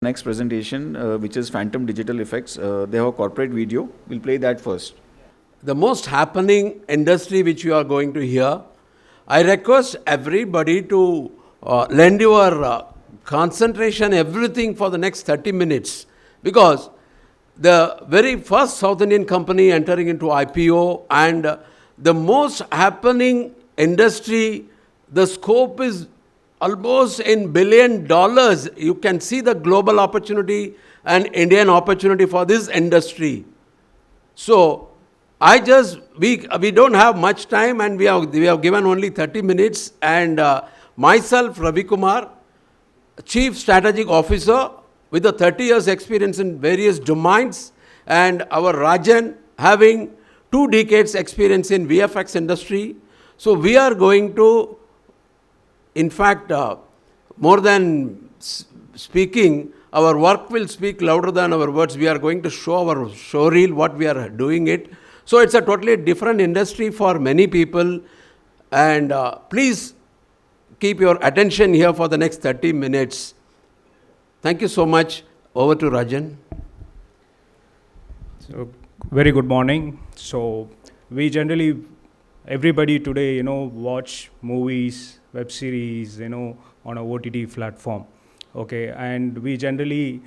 Next presentation, which is Phantom Digital Effects. They have a corporate video. We'll play that first. The most happening industry which you are going to hear, I request everybody to lend your concentration, everything for the next 30 minutes. Because the very first South Indian company entering into IPO and the most happening industry, the scope is almost in $1 billion. You can see the global opportunity and Indian opportunity for this industry. So, we don't have much time and we have given only 30 minutes and myself, Ravi Kumar, Chief Strategic Officer with a 30 years experience in various domains, and our Rajan having 2 decades experience in VFX industry. So we are going to, in fact, more than speaking, our work will speak louder than our words. We are going to show our showreel, what we are doing it. So it's a totally different industry for many people. And please keep your attention here for the next 30 minutes. Thank you so much. Over to Rajan. So, very good morning. So, we generally, everybody today, watch movies, web series, on a OTT platform. Okay, and we generally,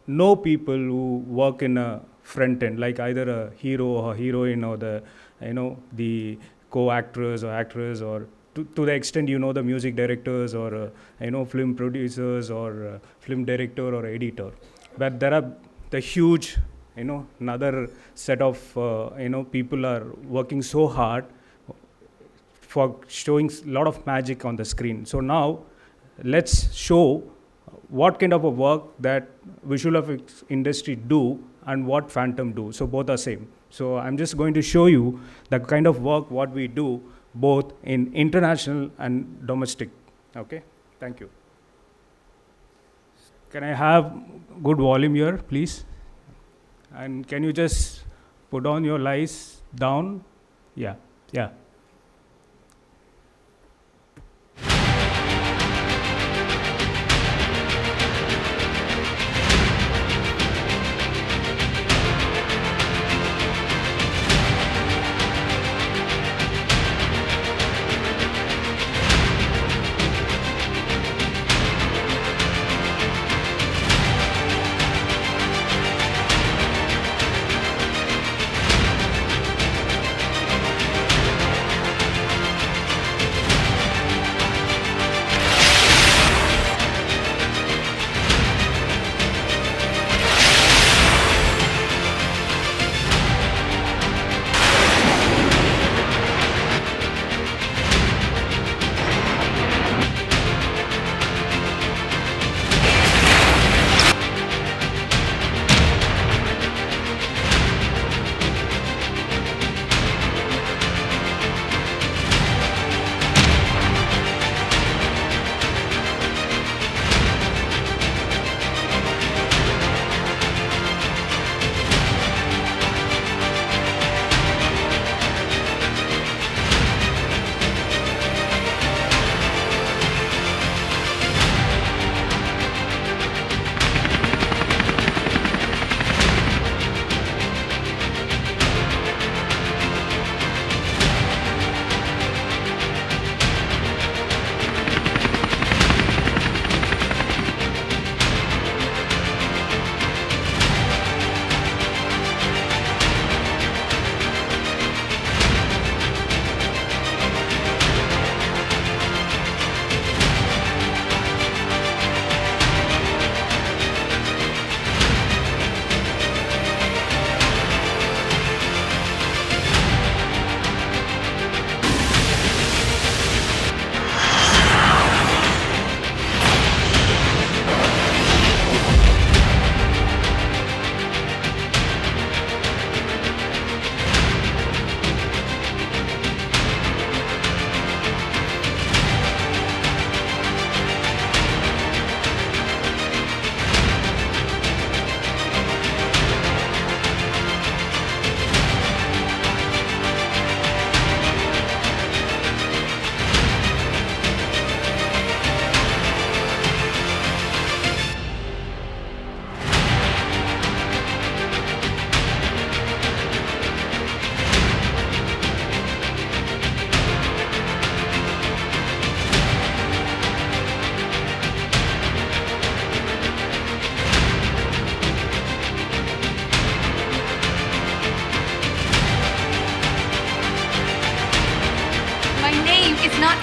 know people who work in a front end, like either a hero or heroine or the co-actors or actors, or to the extent the music directors or film producers or film director or editor. But there are the huge, another set of people are working so hard for showing a lot of magic on the screen. So now let's show what kind of a work that visual effects industry do and what Phantom do. So both are same. So I'm just going to show you the kind of work what we do both in international and domestic. Okay, thank you. Can I have good volume here, please? And can you just put on your lights down? Yeah.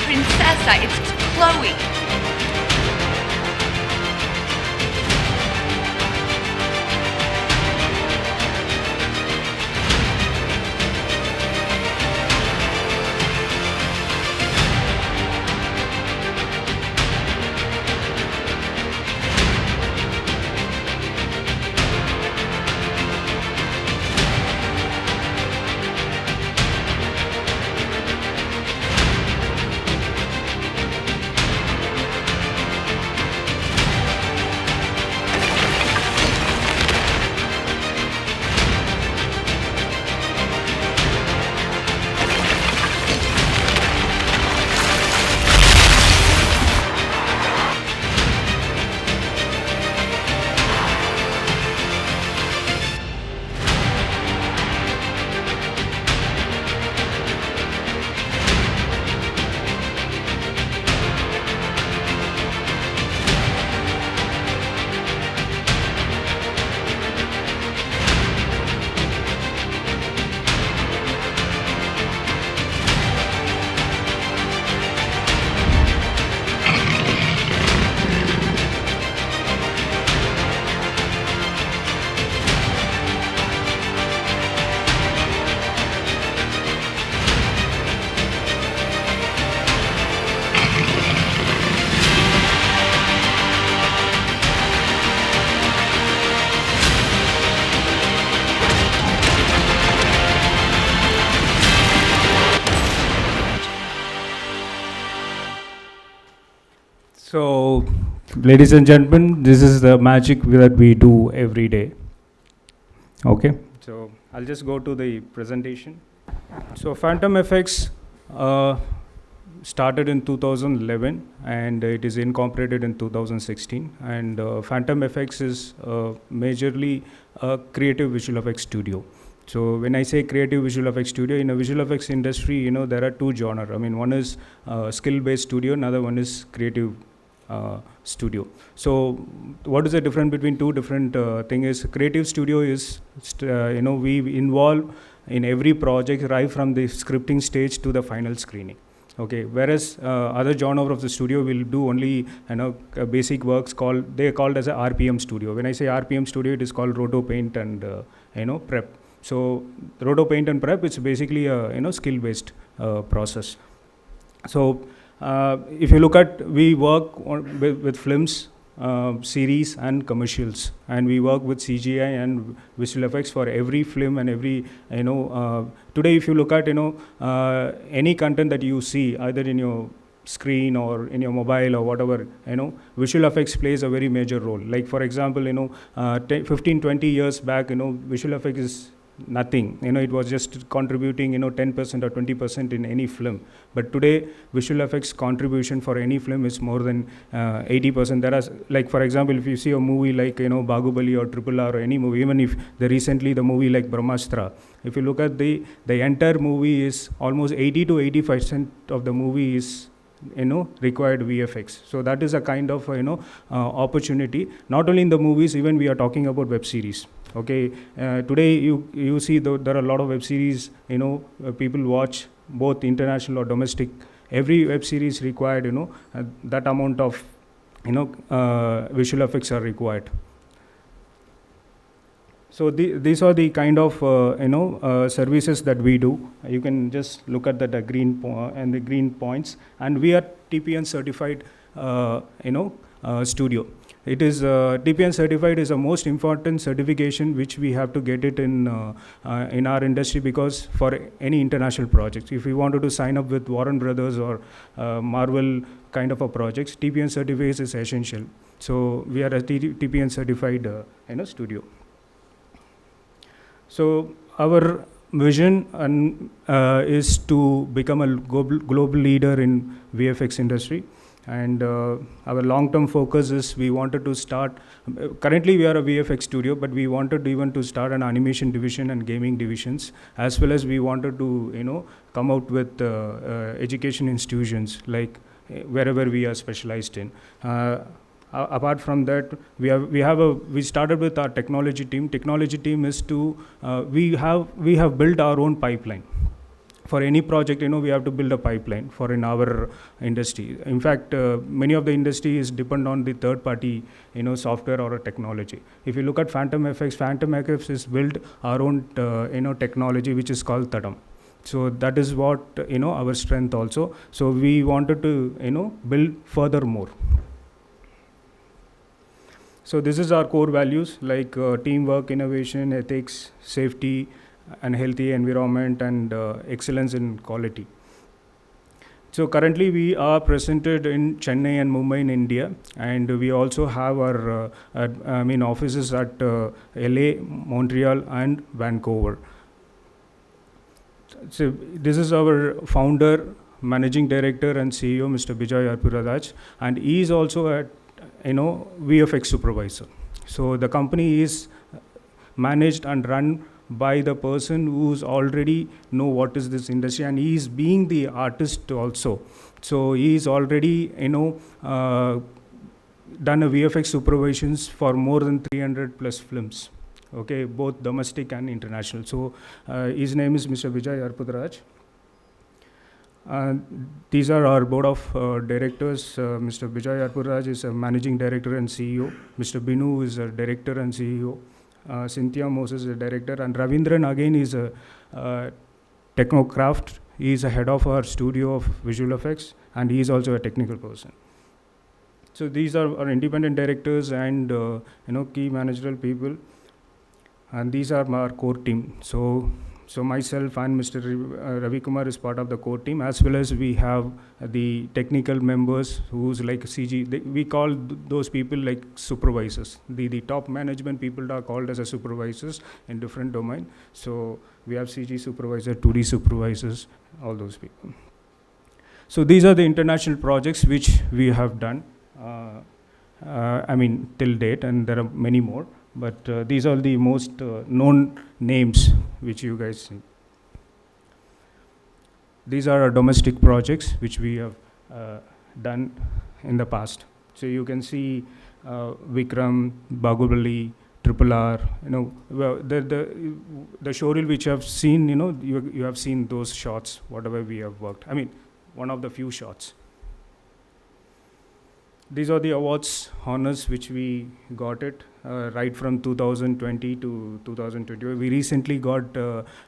Princessa, it's Chloe. So, ladies and gentlemen, this is the magic that we do every day. Okay, so I'll just go to the presentation. So, Phantom FX started in 2011 and it is incorporated in 2016. And Phantom FX is majorly a creative visual effects studio. So when I say creative visual effects studio, in a visual effects industry, there are two genres. I mean, one is skill-based studio, another one is creative studio. So what is the difference between two different thing is creative studio is, we involve in every project right from the scripting stage to the final screening. Okay, whereas other genre of the studio will do only basic works they are called as a RPM studio. When I say RPM studio, it is called Roto Paint and prep. So Roto Paint and prep, it's basically a skill-based process. So if you look at, we work with films, series and commercials, and we work with CGI and visual effects for every film and every today if you look at any content that you see either in your screen or in your mobile or whatever, visual effects plays a very major role. Like for example, 15-20 years back, visual effects is nothing. It was just contributing 10% or 20% in any film. But today visual effects contribution for any film is more than 80%. There are, like for example, if you see a movie like Bahubali or Triple R or any movie, even if recently the movie like Brahmastra, if you look at the entire movie is almost 80 to 85% of the movie is required VFX. So that is a kind of opportunity, not only in the movies, even we are talking about web series. Okay, today you see there are a lot of web series, people watch both international or domestic. Every web series required, that amount of, visual effects are required. So these are the kind of services that we do. You can just look at the green and the green points, and we are TPN certified studio. It is TPN certified is the most important certification which we have to get it in our industry, because for any international projects, if we wanted to sign up with Warren Brothers or Marvel kind of a projects, TPN certificate is essential. So we are a TPN certified studio. So our vision is to become a global leader in VFX industry. And our long-term focus is we wanted to start, currently we are a VFX studio, but we wanted even to start an animation division and gaming divisions, as well as we wanted to, come out with education institutions, like wherever we are specialized in. Apart from that, we started with our technology team. Technology team is to, we have built our own pipeline. for any project, we have to build a pipeline for in our industry. In fact, many of the industry is depend on the third party, software or a technology. If you look at Phantom FX is built our own, technology, which is called Tadam. So that is what, our strength also. So we wanted to, build furthermore. So this is our core values like teamwork, innovation, ethics, safety, and healthy environment, and excellence in quality. So currently we are presented in Chennai and Mumbai in India, and we also have our offices at LA, Montreal, and Vancouver. So this is our founder, managing director, and CEO, Mr. Bijay Arpuradaj, and he is also a VFX supervisor. So the company is managed and run by the person who's already know what is this industry, and he is being the artist also. So he is already done a VFX supervisions for more than 300 plus films, okay, both domestic and international. So his name is Mr. Vijay Arpudraj. These are our board of directors. Mr. Vijay Arpudraj is a managing director and CEO. Mr. Binu is a director and CEO. Cynthia Moses is a director, and Ravindran again is a technocraft. He is a head of our studio of visual effects, and he is also a technical person. So these are our independent directors and key managerial people, and these are our core team. So myself and Mr. Ravi Kumar is part of the core team, as well as we have the technical members who's like CG. We call those people like supervisors. The top management people are called as a supervisors in different domain. So we have CG supervisor, 2D supervisors, all those people. So these are the international projects which we have done, till date, and there are many more. But these are the most known names which you guys see. These are our domestic projects which we have done in the past. So you can see Vikram, Bahubali, Triple R. The showreel which you have seen. You have seen those shots. Whatever we have worked. One of the few shots. These are the awards, honors which we got it right from 2020 to 2020. We recently got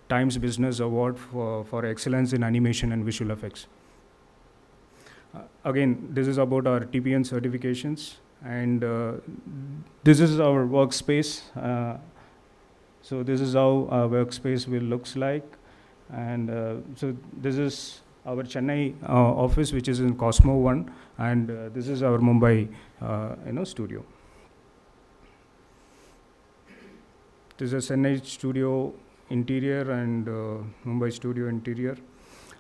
Times Business Award for excellence in animation and visual effects. Again, this is about our TPN certifications, and this is our workspace. So this is how our workspace will looks like, and so this is our Chennai office, which is in Cosmo 1, and this is our Mumbai studio. This is a Chennai studio interior and Mumbai studio interior.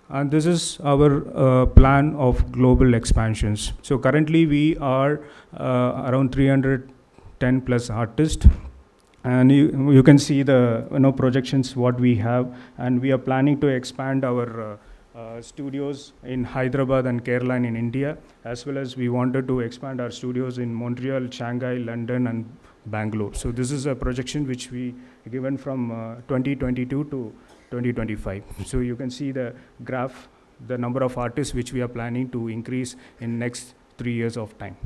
And this is our plan of global expansions. So currently we are around 310 plus artists. And you can see the projections what we have, and we are planning to expand our studios in Hyderabad and Kerala and in India, as well as we wanted to expand our studios in Montreal, Shanghai, London, and Bangalore. So this is a projection which we given from 2022 to 2025. So you can see the graph, the number of artists which we are planning to increase in next 3 years of time.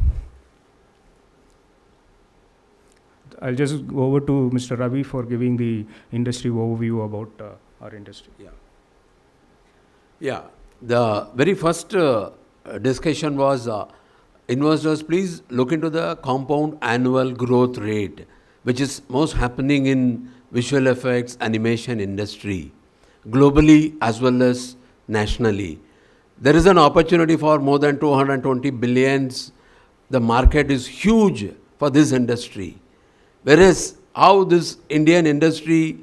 I'll just go over to Mr. Ravi for giving the industry overview about our industry. Yeah, the very first discussion was investors, please look into the compound annual growth rate, which is most happening in visual effects animation industry, globally as well as nationally. There is an opportunity for more than 220 billions. The market is huge for this industry. Whereas how this Indian industry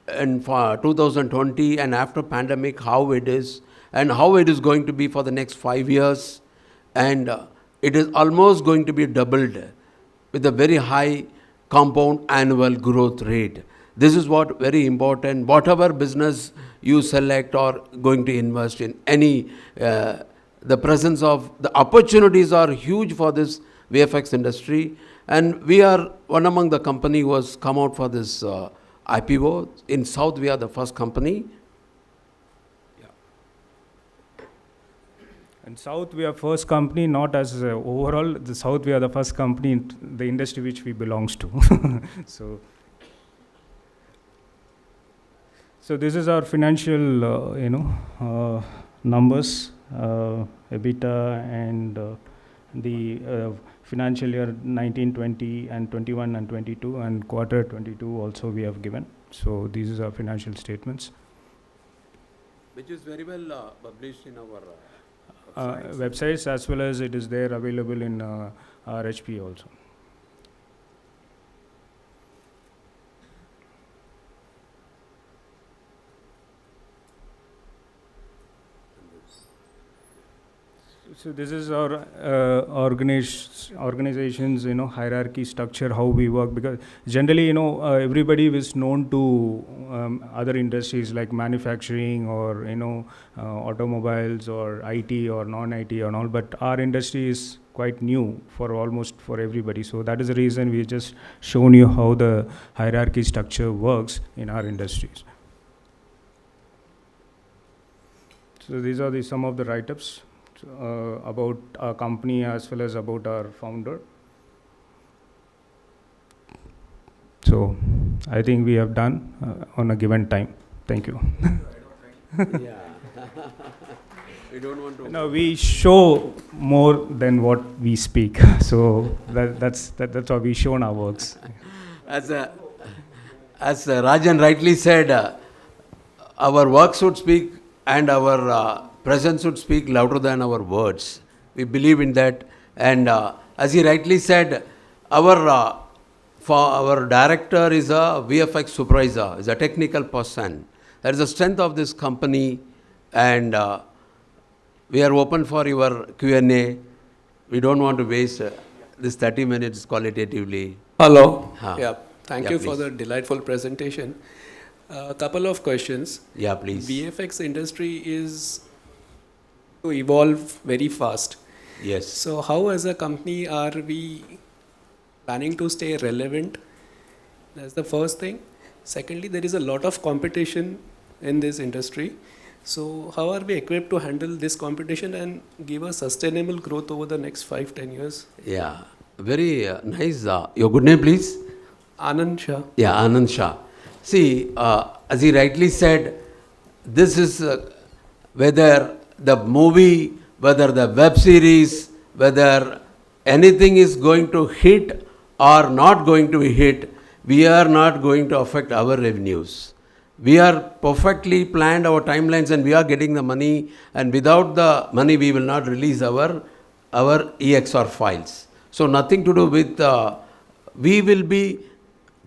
and for 2020 and after pandemic, how it is, and how it is going to be for the next 5 years, and it is almost going to be doubled with a very high compound annual growth rate. This is what very important. Whatever business you select or going to invest in, any the presence of the opportunities are huge for this VFX industry, and we are one among the company who has come out for this IPO. In South, we are the first company. In South, we are first company, not as overall. The South, we are the first company in the industry which we belongs to. so, so this is our financial, numbers, EBITDA, and the financial year 19, 20, and 21 and 22, and quarter 22 also we have given. So these are our financial statements. Which is very well published in our Websites, as well as it is there available in our HP also. So this is our organization's hierarchy structure, how we work, because generally everybody is known to other industries like manufacturing or automobiles or IT or non-IT and all, but our industry is quite new for almost for everybody. So that is the reason we just shown you how the hierarchy structure works in our industries. So these are some of the write-ups about our company as well as about our founder. So I think we have done on a given time. Thank you. yeah. We don't want to. No, we show more than what we speak. So that's how we shown our works. As Rajan rightly said, our work should speak and our presence should speak louder than our words. We believe in that. And as he rightly said, our director is a VFX supervisor, is a technical person. That is the strength of this company. And we are open for your Q&A. We don't want to waste this 30 minutes qualitatively. Hello. Huh. Yeah. Thank you for the delightful presentation. A couple of questions. Yeah, please. VFX industry is to evolve very fast. Yes. So how as a company are we planning to stay relevant? That's the first thing. Secondly, there is a lot of competition in this industry. So how are we equipped to handle this competition and give a sustainable growth over the next 5-10 years? Yeah. Very nice. Your good name, please? Anand Shah. Yeah, Anand Shah. See, as he rightly said, this is whether the movie, whether the web series, whether anything is going to hit or not going to hit, we are not going to affect our revenues. We are perfectly planned our timelines and we are getting the money, and without the money we will not release our EXR files. So nothing to do with, we will be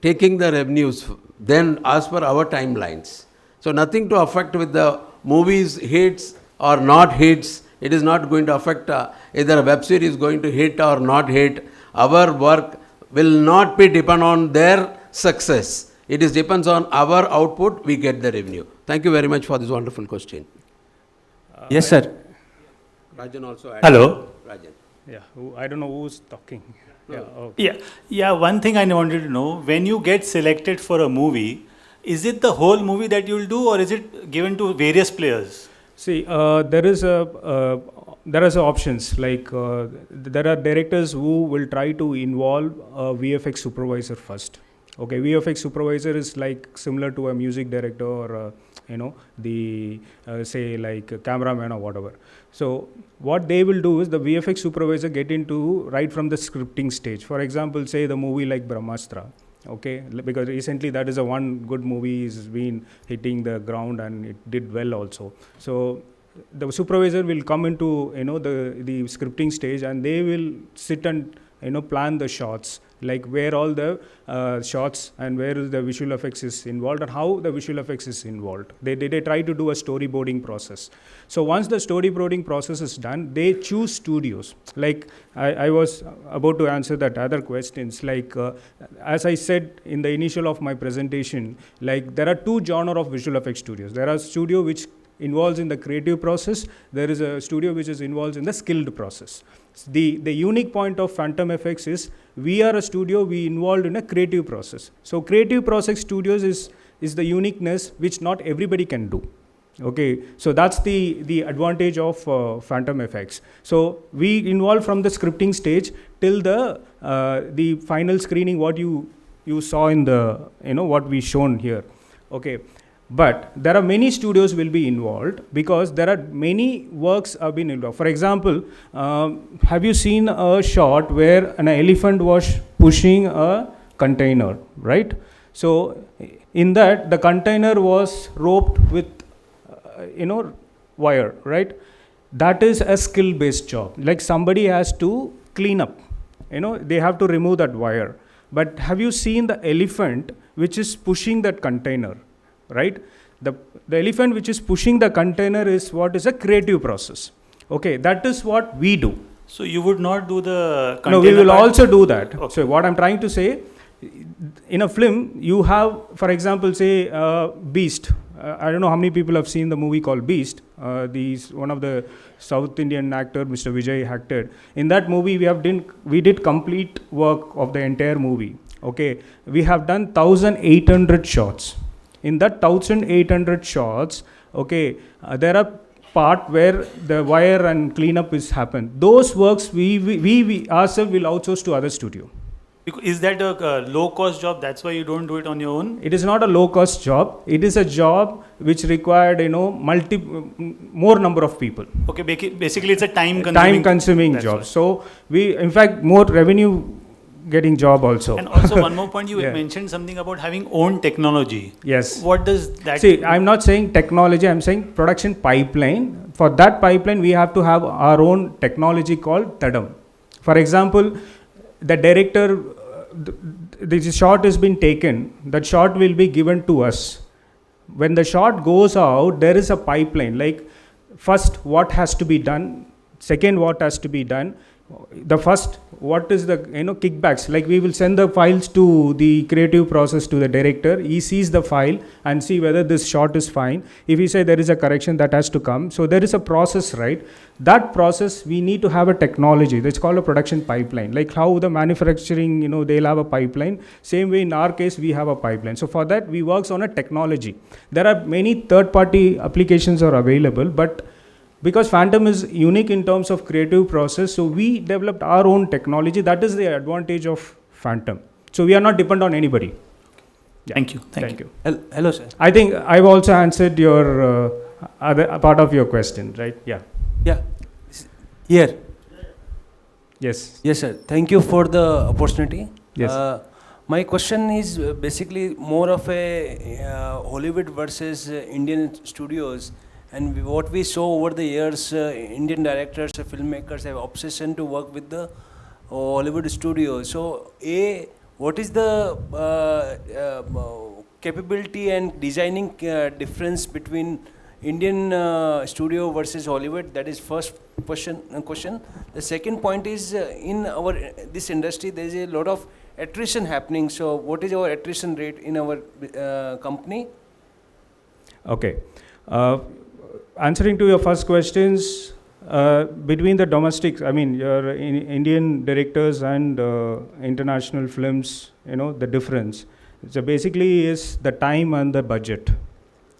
taking the revenues then as per our timelines. So nothing to affect with the movies hits or not hits. It is not going to affect either a web series is going to hit or not hit. Our work will not be depend on their success. It is depends on our output, we get the revenue. Thank you very much for this wonderful question. Yes, sir. Rajan also added. Hello. Rajan. Yeah, I don't know who's talking. No. Yeah, okay. Yeah. One thing I wanted to know: when you get selected for a movie, is it the whole movie that you will do, or is it given to various players? See, there are options like there are directors who will try to involve a VFX supervisor first. Okay, VFX supervisor is like similar to a music director or say like a cameraman or whatever. So what they will do is the VFX supervisor get into right from the scripting stage. For example, say the movie like Brahmastra. Okay, because recently that is a one good movie has been hitting the ground and it did well also. So the supervisor will come into the scripting stage and they will sit and plan the shots, like where all the shots and where the visual effects is involved and how the visual effects is involved. They try to do a storyboarding process. So once the storyboarding process is done, they choose studios. Like I was about to answer that other questions, like as I said in the initial of my presentation, like there are two genre of visual effects studios. There are studio which involves in the creative process. There is a studio which is involved in the skilled process. The unique point of Phantom FX is we are a studio, we involved in a creative process. So creative process studios is the uniqueness which not everybody can do. Okay, so that's the advantage of phantom effects. So we involve from the scripting stage till the final screening, what you saw in the, what we shown here. Okay, but there are many studios will be involved because there are many works have been involved. For example, have you seen a shot where an elephant was pushing a container, right? So in that, the container was roped with wire, right? That is a skill based job. Like somebody has to clean up, they have to remove that wire. But have you seen the elephant which is pushing that container, right? The elephant which is pushing the container is what is a creative process. Okay, that is what we do. So you would not do the No, we will part? also do that. Okay. So what I'm trying to say, in a film, you have, for example, say Beast. I don't know how many people have seen the movie called Beast. One of the South Indian actor, Mr. Vijay, acted. In that movie, we did complete work of the entire movie. Okay, we have done 1,800 shots. In that 1,800 shots, okay, there are part where the wire and cleanup is happened. Those works we ourselves will outsource to other studio. Is that a low-cost job? That's why you don't do it on your own? It is not a low-cost job. It is a job which required, more number of people. Okay, basically it's a Time-consuming job. Right. So we, in fact, more revenue-getting job also. And also one more point, you Yeah. mentioned something about having own technology. Yes. What does that? See, I'm not saying technology. I'm saying production pipeline. For that pipeline, we have to have our own technology called Tadam. For example, the director, the shot has been taken, that shot will be given to us. When the shot goes out, there is a pipeline, like first what has to be done, second what has to be done, the first what is the kickbacks, like we will send the files to the creative process to the director. He sees the file and see whether this shot is fine. If he say there is a correction, that has to come. So there is a process, right? That process, we need to have a technology that's called a production pipeline. Like how the manufacturing, they'll have a pipeline, same way in our case we have a pipeline. So for that we works on a technology. There are many third party applications are available, but because Phantom is unique in terms of creative process, so we developed our own technology. That is the advantage of Phantom. So we are not dependent on anybody. Yeah. Thank you. Thank you. Hello, sir. I think I've also answered your other part of your question, right? Yeah. Yeah. Here. Yes. Yes, sir. Thank you for the opportunity. Yes. My question is basically more of a Hollywood versus Indian studios. And what we saw over the years, Indian directors, filmmakers have obsession to work with the Hollywood studios. So, what is the capability and designing difference between Indian studio versus Hollywood? That is first question. The second point is in this industry there is a lot of attrition happening. So, what is our attrition rate in our company? Okay. Answering to your first questions, between the domestics, I mean, your Indian directors and international films, the difference. So basically is the time and the budget.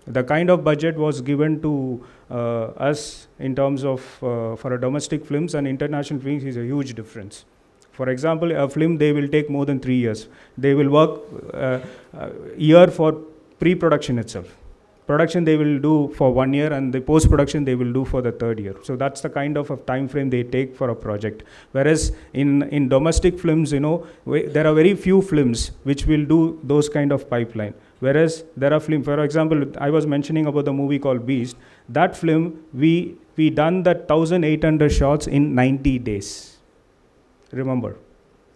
The kind of budget was given to us in terms of, for a domestic films and international films is a huge difference. For example, a film, they will take more than 3 years. They will work a year for pre-production itself. Production they will do for 1 year, and the post-production they will do for the 3rd year. So that's the kind of a time frame they take for a project. Whereas in domestic films, there are very few films which will do those kind of pipeline. Whereas there are films, for example, I was mentioning about the movie called Beast. That film, we done that 1,800 shots in 90 days. Remember.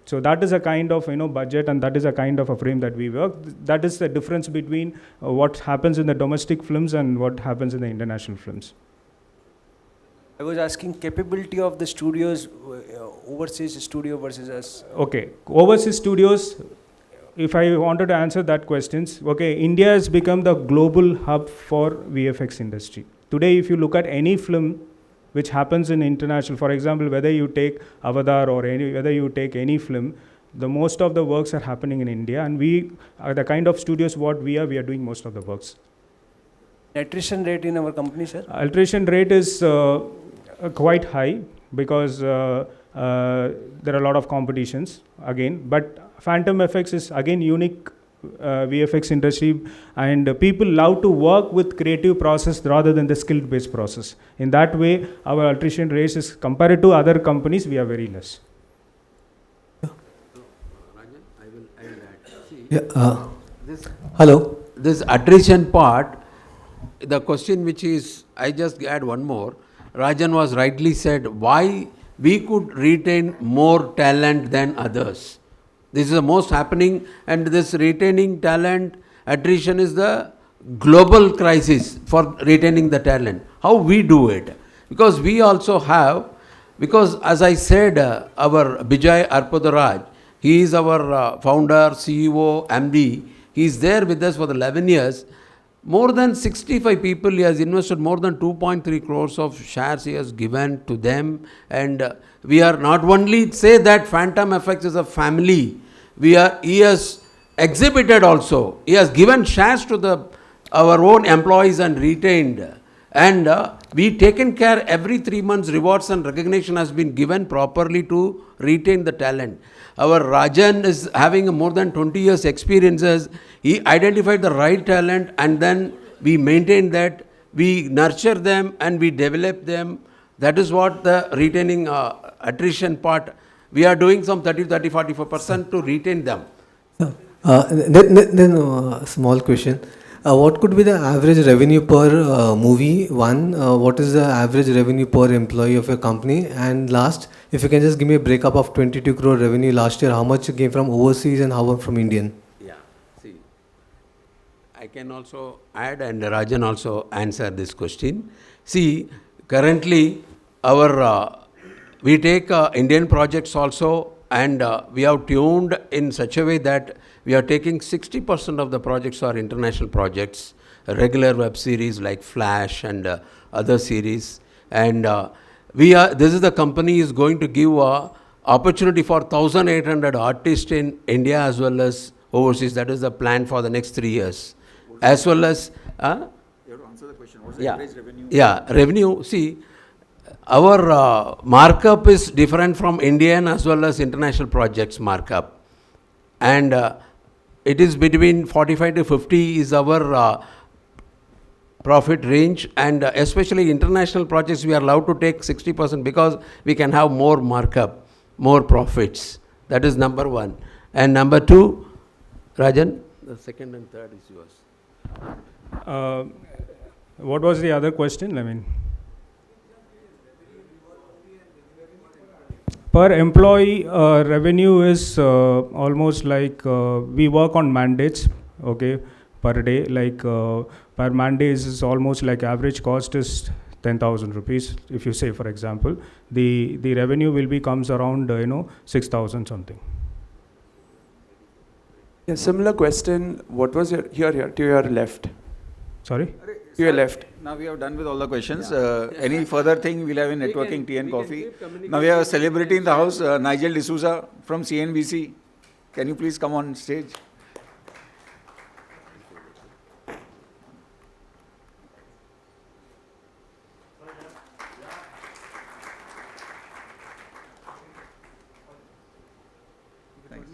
So that is a kind of budget, and that is a kind of a frame that we work. That is the difference between what happens in the domestic films and what happens in the international films. I was asking capability of the studios, overseas studio versus us. Okay, overseas studios. If I wanted to answer that questions, okay, India has become the global hub for VFX industry. Today, if you look at any film which happens in international, for example, whether you take Avatar or whether you take any film, the most of the works are happening in India, and we are the kind of studios what we are doing most of the works. Attrition rate in our company, sir? Alteration rate is quite high because there are a lot of competitions again. But Phantom FX is again unique VFX industry, and people love to work with creative process rather than the skill based process. In that way, our attrition rate is compared to other companies, we are very less. Yeah, This, hello. this attrition part, the question which is, I just add one more. Rajan was rightly said, why we could retain more talent than others. This is the most happening, and this retaining talent, attrition is the global crisis for retaining the talent. How we do it? Because we also have, because as I said, our Bijay Arpadaraj, he is our founder, CEO, MD. He is there with us for the 11 years. More than 65 people, he has invested more than 2.3 crores of shares he has given to them. And we are not only say that Phantom FX is a family, he has exhibited also. He has given shares to our own employees and retained. And we taken care every 3 months, rewards and recognition has been given properly to retain the talent. Our Rajan is having more than 20 years experiences. He identified the right talent, and then we maintain that, we nurture them and we develop them. That is what the retaining attrition part, we are doing some 30-40% to retain them. Then small question. What could be the average revenue per movie? One, what is the average revenue per employee of your company? And last, if you can just give me a breakup of 22 crore revenue last year, how much came from overseas and how much from Indian? Yeah, see, I can also add, and Rajan also answer this question. See, currently we take Indian projects also, and we have tuned in such a way that we are taking 60% of the projects are international projects, regular web series like Flash and other series. And this is the company is going to give opportunity for 1,800 artists in India as well as overseas. That is the plan for the next 3 years. As well as, You have to answer the question. What's the average revenue? yeah, revenue. See, our markup is different from Indian as well as international projects markup. And it is between 45 to 50 is our profit range, and especially international projects we are allowed to take 60% because we can have more markup, more profits. That is number one. And number two, Rajan, the second and third is yours. What was the other question? I mean, per employee revenue is almost like we work on mandates, okay, per day. Like per mandates is almost like average cost is 10,000 rupees. If you say, for example, the revenue will be comes around 6,000 something. Yeah, similar question. What was your here to your left? Sorry. To your left. Now we have done with all the questions. Any further thing we'll have in networking, tea and coffee. Now we have a celebrity in the house, Nigel D'Souza from CNBC. Can you please come on stage? Thanks.